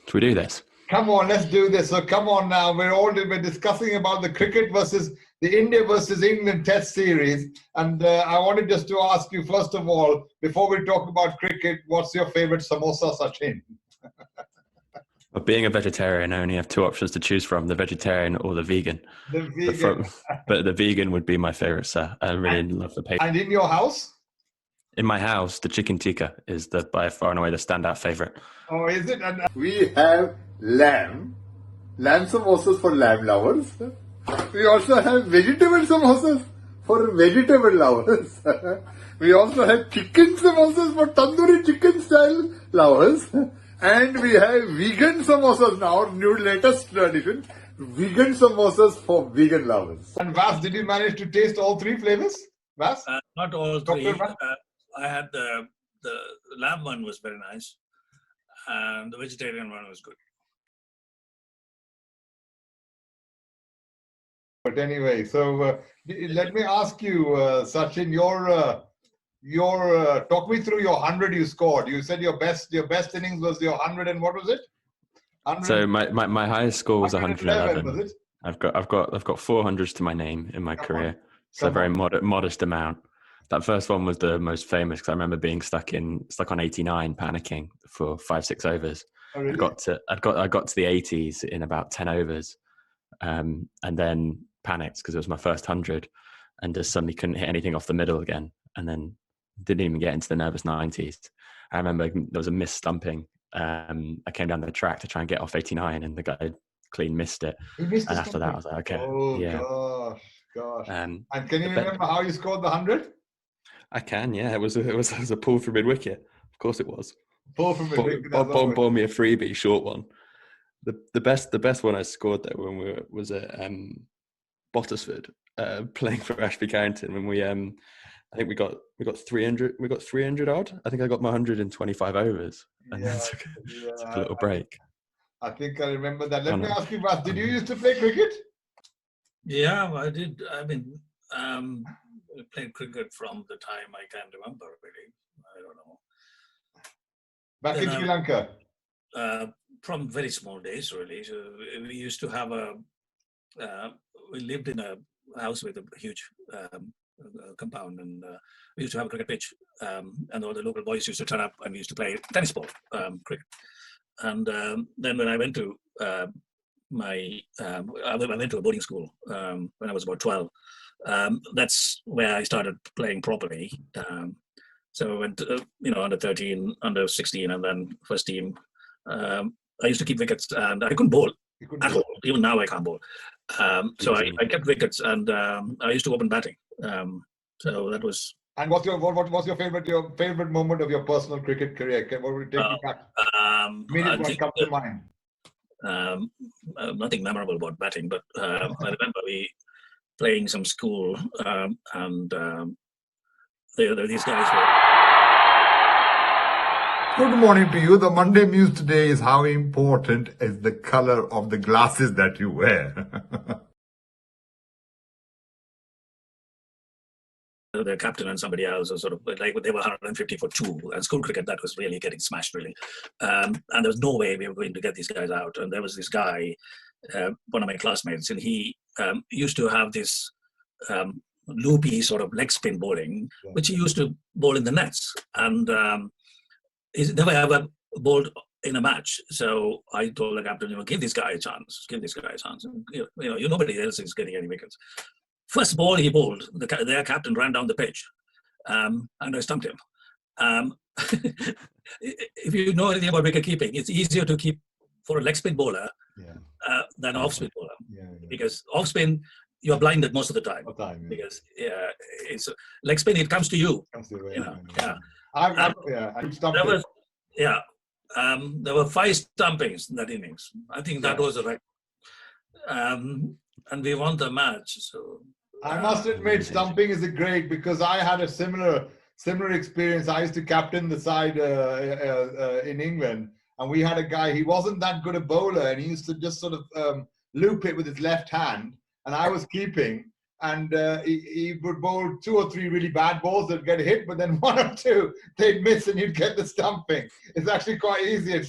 Should we do this? Come on, let's do this. So come on now. We're discussing about the cricket versus the India versus England Test series. And I wanted just to ask you, first of all, before we talk about cricket, what's your favorite samosa, Sachin? But being a vegetarian, I only have two options to choose from: the vegetarian or the vegan. The vegan. But the vegan would be my favorite, sir. I really love the paper. And in your house? In my house, the chicken tikka is by far and away the standout favorite. Oh, is it? And we have lamb samosas for lamb lovers. We also have vegetable samosas for vegetable lovers. We also have chicken samosas for tandoori chicken style lovers. And we have vegan samosas now, new latest tradition. Vegan samosas for vegan lovers. And Vas, did you manage to taste all three flavors? Vas? Not all three. I had the lamb one was very nice. And the vegetarian one was good. But anyway, so let me ask you, Sachin, talk me through your 100 you scored. You said your best innings was your 100 and what was it? 100, so my highest score was 111. Was it? I've got 400s to my name in my career. So a very modest amount. That first one was the most famous because I remember being stuck on 89, panicking for 5-6 overs. Oh, really? I got to the 80s in about 10 overs, and then panicked because it was my first 100, and just suddenly couldn't hit anything off the middle again, and then didn't even get into the nervous 90s. I remember there was a missed stumping. I came down the track to try and get off 89, and the guy clean missed it. And after that, I was like, okay, oh, yeah. Gosh. And can you remember how you scored the 100? I can, yeah. It was a pull from mid wicket. Of course, it was. Pull from mid wicket. Bought me a freebie, short one. The best one I scored though when was at Bottisford, playing for Ashby Carrington when we I think we got 300 odd. I think I got my 125 overs and then took a little break. I think I remember that. Let me ask you, Vas, did you used to play cricket? Yeah, I did. I mean, I played cricket from the time I can remember, really. I don't know. Back in Sri Lanka? From very small days, really. So we used to have we lived in a house with a huge compound, and we used to have a cricket pitch, and all the local boys used to turn up and we used to play tennis ball, cricket. And then when I went to I went to a boarding school when I was about 12. That's where I started playing properly. So I went, under 13, under 16, and then first team. I used to keep wickets, and I couldn't bowl at all. Even now, I can't bowl. So I kept wickets, and I used to open batting. So that was. And what was your favorite moment of your personal cricket career? What would it take you back? What comes to mind? Nothing memorable about batting, but I remember we playing some school, and these guys were. Good morning to you. The Monday news today is how important is the color of the glasses that you wear. The captain and somebody else was sort of like they were 150 for 2, and school cricket that was really getting smashed, really. And there was no way we were going to get these guys out. And there was this guy, one of my classmates, and he used to have this loopy sort of leg spin bowling, which he used to bowl in the nets. And he's never ever bowled in a match. So I told the captain, give this guy a chance. Give this guy a chance. And, nobody else is getting any wickets. First ball he bowled, their captain ran down the pitch, and I stumped him. If you know anything about wicket keeping, it's easier to keep for a leg spin bowler than off spin bowler, because off spin you're blinded most of the time. Because it's leg spin, it comes to you. There were 5 stumpings in that innings. I think that was a record. And we won the match. So I must admit, stumping is great because I had a similar experience. I used to captain the side in England, and we had a guy. He wasn't that good a bowler, and he used to just sort of loop it with his left hand, and I was keeping. and he would bowl 2 or 3 really bad balls that get hit, but then 1 or 2 they'd miss and you'd get the stumping. It's actually quite easy at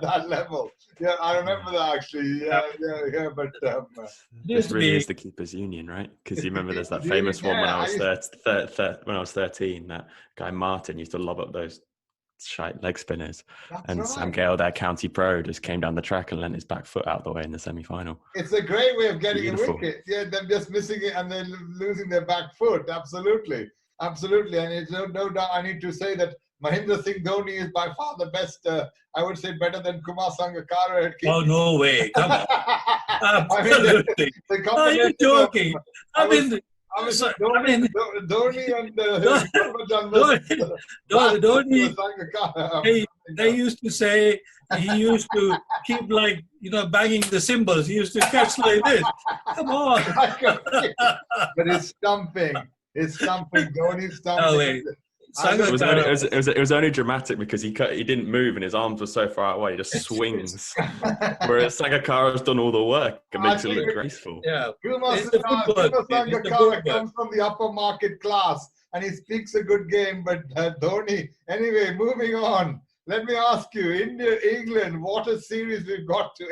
that level. Yeah, I remember that actually. Yeah. But this really is the keepers' union, right? Because you remember there's that famous one when I was when I was 13. That guy Martin used to lob up those shite leg spinners, and right. Sam Gale, their county pro, just came down the track and lent his back foot out the way in the semi-final. It's a great way of getting a wicket. Yeah, them just missing it and then losing their back foot. Absolutely. And it's no doubt I need to say that Mahendra Singh Dhoni is by far the best. I would say better than Kumar Sangakkara at Oh no way! Come on. Absolutely. Are you joking? Dhoni and Dhoni. They used to say he used to keep banging the cymbals. He used to catch like this. Come on. But it's stumping. Dhoni's stumping. No way. It was only dramatic because he didn't move and his arms were so far away. He just swings. Whereas Sangakkara's done all the work and makes it look graceful. Yeah, Kumar Sangakkara comes from the upper market class and he speaks a good game. But Dhoni, anyway, moving on. Let me ask you, India, England, what a series we've got to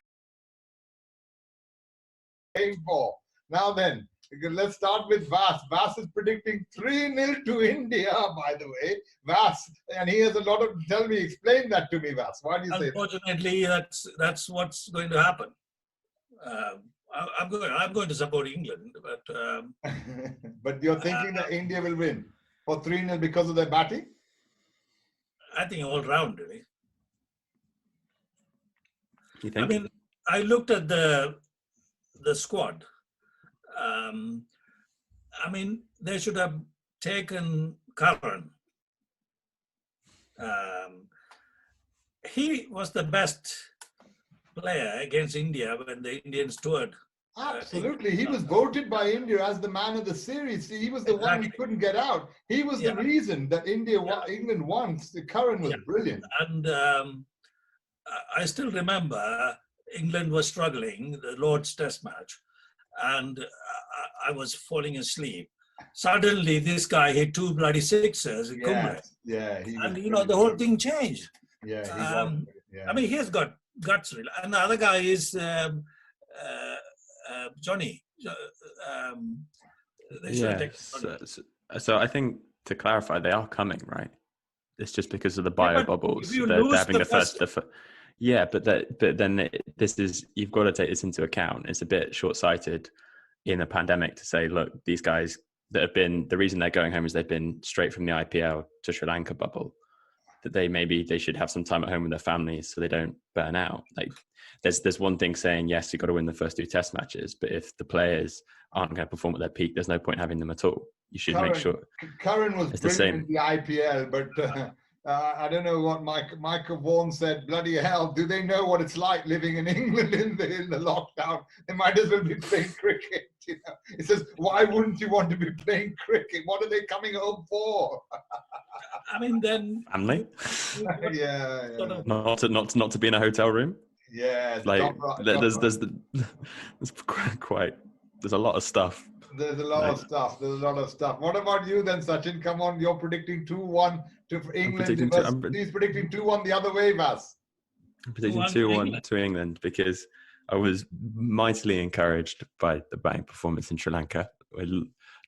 aim for. Now then. Let's start with Vas. Vas is predicting 3-0 to India, by the way. Vas, and he has a lot of. Explain that to me, Vas. Why do you say that? Unfortunately, that's what's going to happen. I'm going to support England, but but you're thinking that India will win for 3-0 because of their batting? I think all round, really. You think? I mean, I looked at the squad. I mean, they should have taken Keran. He was the best player against India when the Indians toured. Absolutely. He was voted by India as the man of the series. He was the one who couldn't get out. He was the reason that England won. Keran was brilliant. And I still remember England was struggling, the Lord's Test match. And I was falling asleep. Suddenly, this guy hit 2 bloody sixers in Kumble. Yeah, and the whole thing changed. Yeah, I mean, he's got guts, really. And the other guy is Johnny. So I think to clarify, they are coming, right? It's just because of the bio bubbles. They're having the first. Yeah, but then this is, you've got to take this into account. It's a bit short-sighted in a pandemic to say, look, these guys that have been, the reason they're going home is they've been straight from the IPL to Sri Lanka bubble, that they should have some time at home with their families so they don't burn out. Like there's one thing saying, yes, you've got to win the first 2 test matches, but if the players aren't going to perform at their peak, there's no point having them at all. You should make sure. Keran was brilliant in the IPL, but I don't know what Michael Vaughan said. Bloody hell, do they know what it's like living in England in the lockdown? They might as well be playing cricket. He says, why wouldn't you want to be playing cricket? What are they coming home for? I mean, then family. Yeah. Not to be in a hotel room. Yeah, there's a lot of stuff. There's a lot of stuff. What about you then, Sachin? Come on, you're predicting 2-1 to England. He's predicting 2-1 the other way, Vas. I'm predicting 2-1 to England because I was mightily encouraged by the batting performance in Sri Lanka.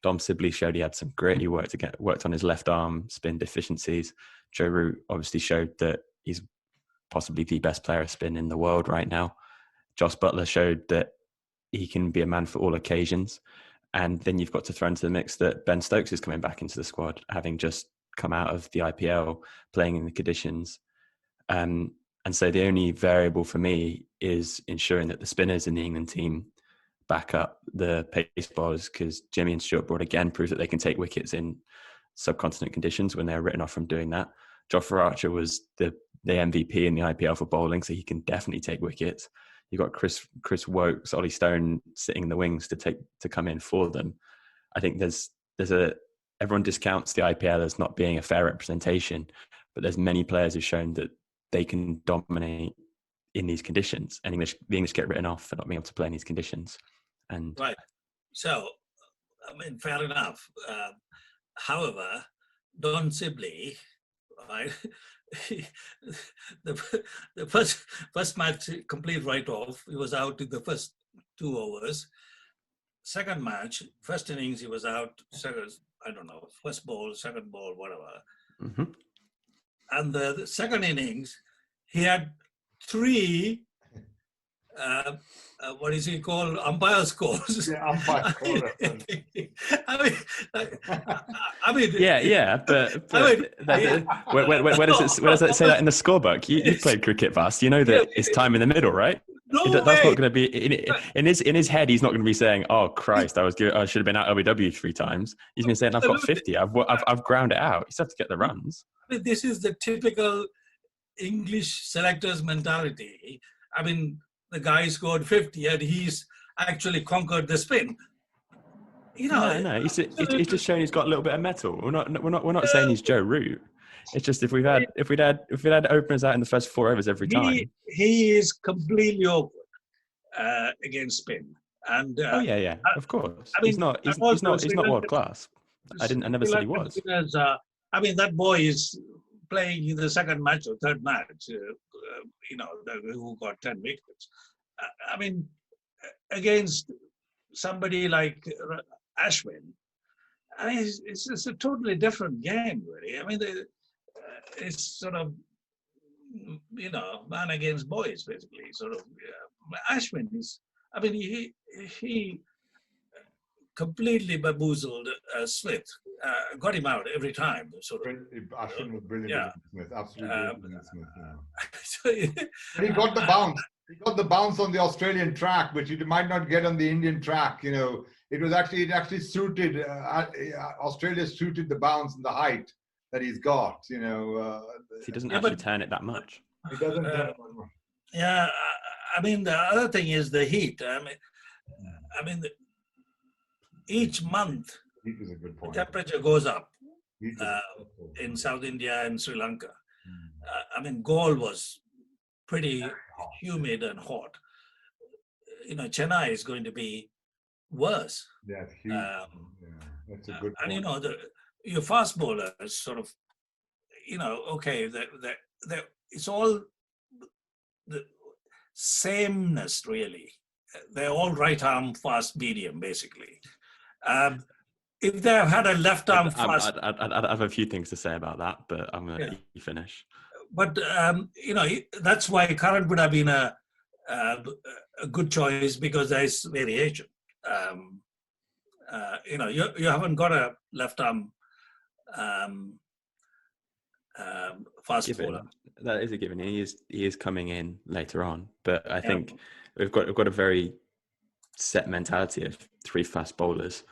Dom Sibley showed he had some great worked on his left arm spin deficiencies. Joe Root obviously showed that he's possibly the best player of spin in the world right now. Jos Buttler showed that he can be a man for all occasions. And then you've got to throw into the mix that Ben Stokes is coming back into the squad, having just come out of the IPL, playing in the conditions. And so the only variable for me is ensuring that the spinners in the England team back up the pace bowlers, because Jimmy and Stuart Broad again proved that they can take wickets in subcontinent conditions when they're written off from doing that. Jofra Archer was the MVP in the IPL for bowling, so he can definitely take wickets. You've got Chris Wokes, Ollie Stone sitting in the wings to come in for them. I think everyone discounts the IPL as not being a fair representation, but there's many players who've shown that they can dominate in these conditions, and the English get written off for not being able to play in these conditions. And right. So I mean, fair enough. However, Don Sibley, right, the first match, complete write-off. He was out in the first 2 overs. Second match, first innings, he was out. Second, I don't know, first ball, second ball, whatever. Mm-hmm. And the second innings, he had 3. What is he called? Umpire scores. Yeah, umpire scores. I mean, yeah. But where does it say that in the scorebook? You played cricket, Vas. You know that it's time in the middle, right? No That's way. not going to be in his head. He's not going to be saying, "Oh Christ, I should have been out LBW 3 times." He's been saying, "I've got 50. I've ground it out." You just have to get the runs. I mean, this is the typical English selectors mentality. I mean, the guy scored 50 and he's actually conquered the spin. You know, No. He's just showing he's got a little bit of metal. We're not saying he's Joe Root. It's just if we'd had openers out in the first 4 overs every time. He is completely awkward against spin. And yeah, of course. I mean, he's not world class. I never said he was. I mean, that boy is playing in the second match or third match. Who got 10 wickets. I mean, against somebody like Ashwin, I mean, it's a totally different game, really. I mean, it's sort of, man against boys, basically. Sort of, Ashwin is, I mean, he completely bamboozled Smith, got him out every time. Sort of. Ashwin was brilliant against Smith, absolutely brilliant against Smith. But he got the bounce. He got the bounce on the Australian track, which he might not get on the Indian track. It actually suited Australia suited the bounce and the height that he's got. He doesn't actually turn it that much. He doesn't turn it that much. Yeah, I mean, the other thing is the heat. I mean, each month Heat is a good point. the temperature goes up in South India and Sri Lanka. I mean, Galle was pretty humid and hot. Chennai is going to be worse. Yeah, it's huge. That's a good point. And your fast bowlers sort of, okay, it's all the sameness really. They're all right arm fast medium basically. If they had a left arm fast, I'd have a few things to say about that, but I'm going to let you finish. But that's why Keran would have been a good choice because there is variation. You haven't got a left arm fast bowler. That is a given. He is coming in later on, but I think we've got a very set mentality of 3 fast bowlers.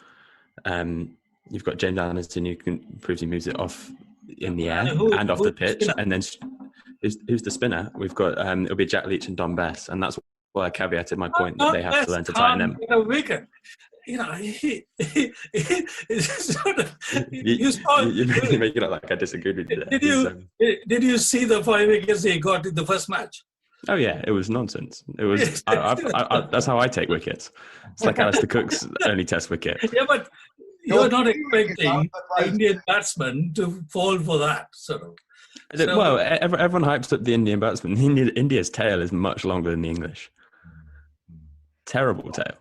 You've got James Anderson who proves he moves it off in the air and off the pitch, and then who's the spinner? We've got it'll be Jack Leach and Don Bess, and that's why I caveated my point that they have to learn to tighten them. You make it look like I disagreed with you. Did you see the 5 wickets he got in the first match? Oh yeah, it was nonsense. It was. That's how I take wickets. It's like Alistair Cook's only Test wicket. Yeah, but you're not expecting Indian batsmen to fall for that sort of. Well, everyone hypes up the Indian batsman. India's tail is much longer than the English. Terrible tail.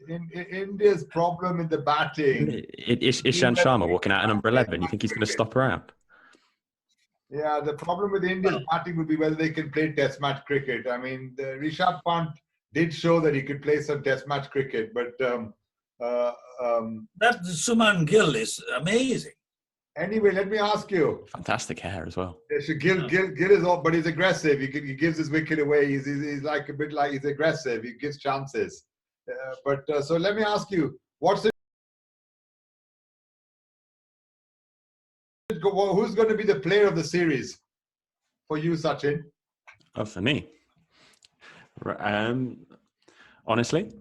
India's problem in the batting. Ishant Sharma walking out in number 11. You think he's going to stop around? Yeah, the problem with India's batting would be whether they can play Test match cricket. I mean, Rishabh Pant did show that he could play some Test match cricket, but that Suman Gill is amazing. Anyway, let me ask you. Fantastic hair as well. Gill is off, but he's aggressive. He gives his wicket away. He's like a bit like he's aggressive. He gives chances. So let me ask you, who's going to be the player of the series for you, Sachin? Oh, for me, honestly,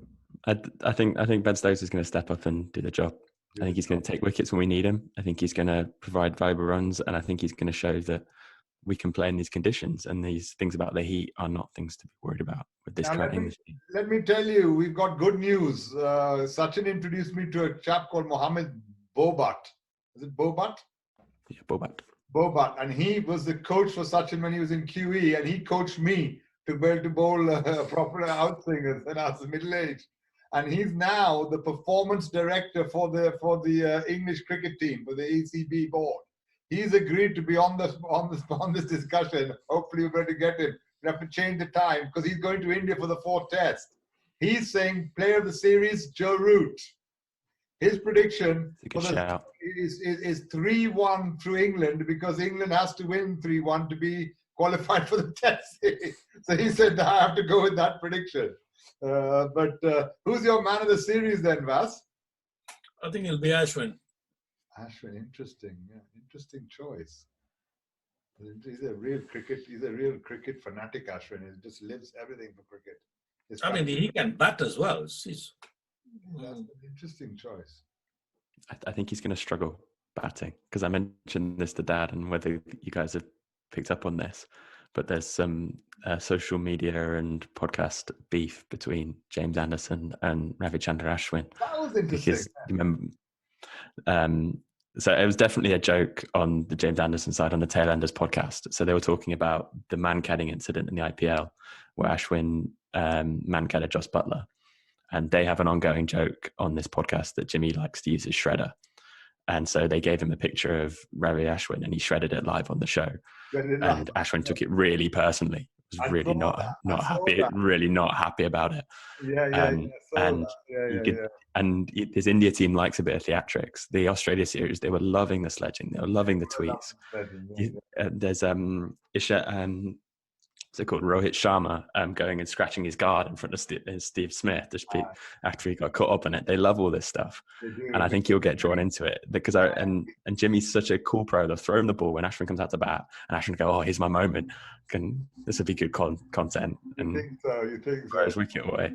I think Ben Stokes is going to step up and do the job. I think he's going to take wickets when we need him. I think he's going to provide valuable runs, and I think he's going to show that we can play in these conditions, and these things about the heat are not things to be worried about with this Now, current English team. let me tell you, we've got good news. Sachin introduced me to a chap called Mohammed Bobat. Is it Bobat? Yeah, Bobat. Bobat, and he was the coach for Sachin when he was in QE, and he coached me to be able to bowl proper outswingers when I was middle aged. And he's now the performance director for the English cricket team, for the ECB board. He's agreed to be on this discussion. Hopefully, we're going to get him. We have to change the time because he's going to India for the 4th test. He's saying player of the series, Joe Root. His prediction is 3-1 through England, because England has to win 3-1 to be qualified for the test series. So he said, I have to go with that prediction. But who's your man of the series then, Vas? I think it'll be Ashwin. Ashwin, interesting. Yeah, interesting choice. He's a real cricket fanatic, Ashwin. He just lives everything for cricket. I mean, he can bat as well. That's an interesting choice. I think he's going to struggle batting, because I mentioned this to Dad, and whether you guys have picked up on this, but there's some social media and podcast beef between James Anderson and Ravichandran Ashwin. That was interesting. Because, remember, so it was definitely a joke on the James Anderson side on the Tailenders podcast. So they were talking about the man-cadding incident in the IPL, where Ashwin man-cadded Joss Butler. And they have an ongoing joke on this podcast that Jimmy likes to use his shredder. And so they gave him a picture of Ravi Ashwin, and he shredded it live on the show. And Ashwin took it really personally. He was really not happy about it. And his India team likes a bit of theatrics. The Australia series, they were loving the sledging. They were loving the tweets. There's Isha, what's it called, Rohit Sharma going and scratching his guard in front of Steve Smith after he got caught up in it. They love all this stuff, and I think you'll get drawn into it because and Jimmy's such a cool pro. They'll throw him the ball when Ashwin comes out to bat, and Ashwin go, "Oh, here's my moment. This will be good content." And you think so? Throw his wicket away.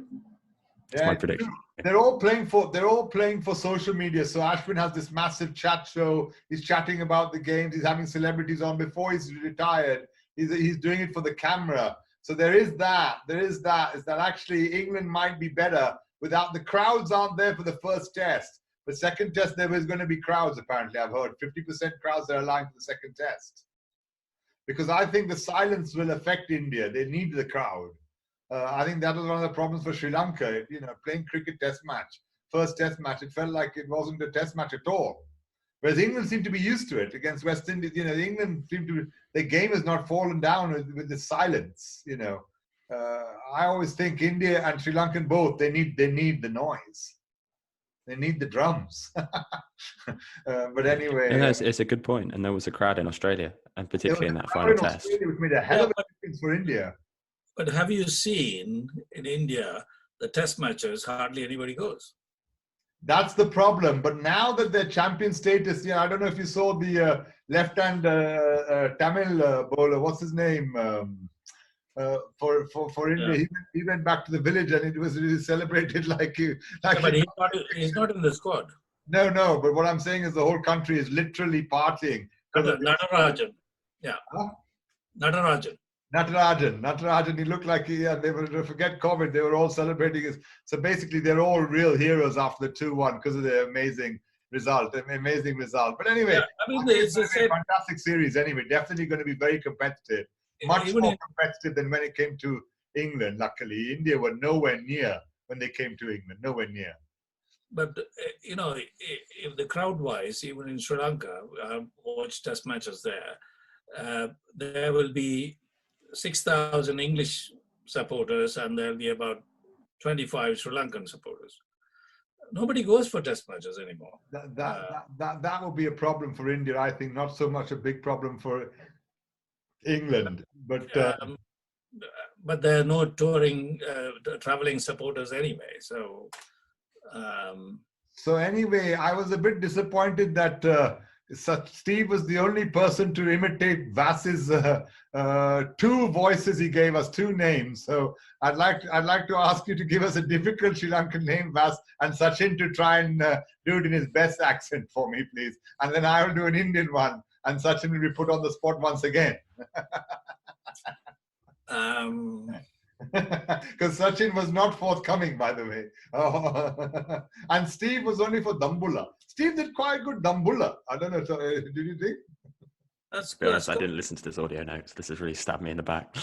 That's my prediction. They're all playing for social media. So Ashwin has this massive chat show. He's chatting about the games. He's having celebrities on before he's retired. He's doing it for the camera. So there is that. Is that actually England might be better without the crowds aren't there for the first test. The second test, there was going to be crowds, apparently. I've heard 50% crowds they're allowing for the second test. Because I think the silence will affect India. They need the crowd. I think that was one of the problems for Sri Lanka. Playing cricket test match, first test match, it felt like it wasn't a test match at all. Whereas England seemed to be used to it against West Indies. England seemed to, their game has not fallen down with the silence. I always think India and Sri Lankan both, they need the noise. They need the drums. But anyway. It's a good point. And there was a crowd in Australia, and particularly in that final test. Which made a hell of a difference for India. But have you seen in India, the test matches, hardly anybody goes? That's the problem. But now that they're champion status, I don't know if you saw the left-hand Tamil bowler. What's his name? For India, he went back to the village and it was really celebrated like but he's not in the squad. No. But what I'm saying is the whole country is literally partying. Natarajan. Yeah. Huh? Natarajan, he looked like they were, forget COVID, they were all celebrating. So basically, they're all real heroes after the 2-1 because of their amazing result. But anyway, it's a fantastic series anyway. Definitely going to be very competitive. Much more competitive than when it came to England, luckily. India were nowhere near when they came to England, nowhere near. But, if the crowd-wise, even in Sri Lanka, I've watched test matches there, there will be 6,000 English supporters and there'll be about 25 Sri Lankan supporters. Nobody goes for test matches anymore. That will be a problem for India, I think. Not so much a big problem for England, but there are no touring, traveling supporters anyway. So anyway, I was a bit disappointed that Steve was the only person to imitate Vas's 2 voices. He gave us 2 names. So I'd like to ask you to give us a difficult Sri Lankan name, Vas, and Sachin to try and do it in his best accent for me, please. And then I will do an Indian one. and Sachin will be put on the spot once again. Because Sachin was not forthcoming, by the way. And Steve was only for Dambulla. Steve did quite good Dambulla. I don't know. Did you think? That's To be honest, good. I didn't listen to this audio notes. This has really stabbed me in the back.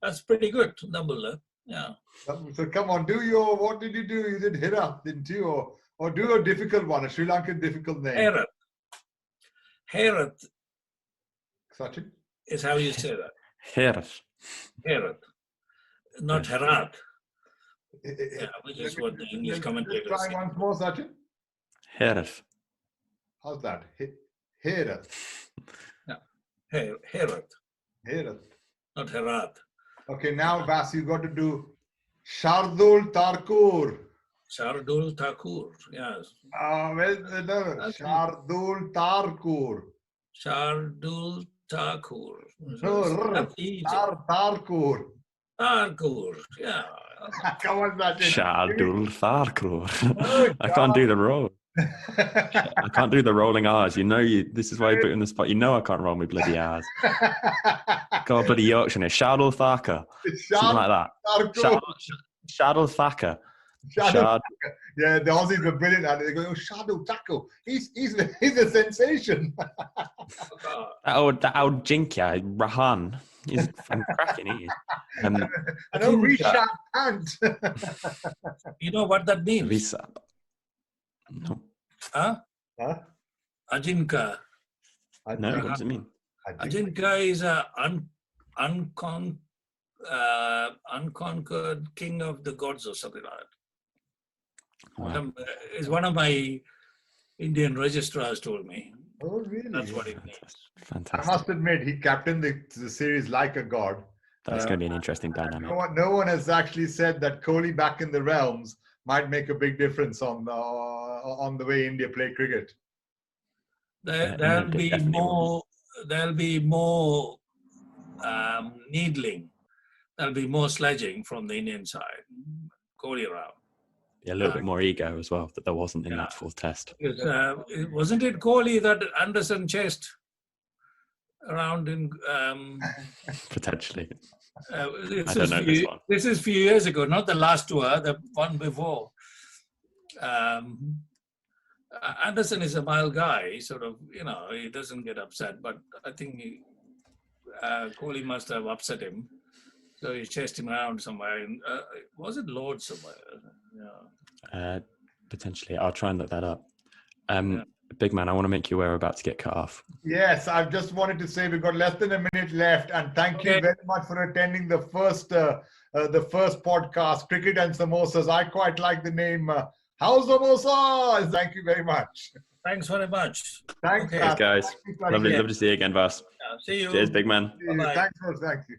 That's pretty good, Dambulla. Yeah. So come on, what did you do? You did Hira, didn't you? Or do a difficult one, a Sri Lankan difficult name. Herat. Herat Sachin? is how you say that. Herat. Herat. Not Herat. Yeah, which is what the English commentators try say. once more, Sachin. Herat. How's that? Hera. Yeah. Herat. Hera. Not Herat. Okay, now Vas, you got to do Shardul Thakur. Shardul Thakur. Yes. No. Shardul Thakur. Shardul Thakur. No, Thakur. Thakur. Yeah. Come on, Sachin. Shardul Thakur. Oh, I can't do the roll. I can't do the rolling R's. This is why you put in the spot. I can't roll my bloody R's. Got a bloody Yorkshire. Shardul Thakur. Something like that. Shardul Thakur. Yeah, the Aussies are brilliant at it. They go, oh, Shardul Thakur. He's a sensation. That old Jinkia, Rahan. He's cracking, he is. I know, Rishabh Pant. You know what that means? Visa. No. Huh? Huh? Ajinka. No, what does it mean? Ajinka is a unconquered king of the gods or something like that. Wow. Is one of my Indian registrars told me. Oh, really? That's what it means. Fantastic. I must admit, he captained the series like a god. That's going to be an interesting dynamic. No one has actually said that Kohli back in the realms might make a big difference on the way India play cricket. There'll be more needling. There'll be more sledging from the Indian side. Kohli around. Yeah, a little bit more ego as well that there wasn't in that fourth test. Wasn't it Kohli that Anderson chased around in? Potentially. I don't know this one. This is a few years ago, not the last tour, the one before. Anderson is a mild guy, sort of, he doesn't get upset, but I think Kohli must have upset him. So he chased him around somewhere. Was it Lord somewhere? Yeah. Potentially. I'll try and look that up. Big man, I want to make you aware we're about to get cut off. Yes, I just wanted to say we've got less than a minute left, and thank you very much for attending the first podcast, Cricket and Samosas. I quite like the name How's Samosa? Thank you very much. Thanks very much. Thanks, Guys. Lovely to see you again, Vas. See you. Cheers, big man. Thanks, thank you.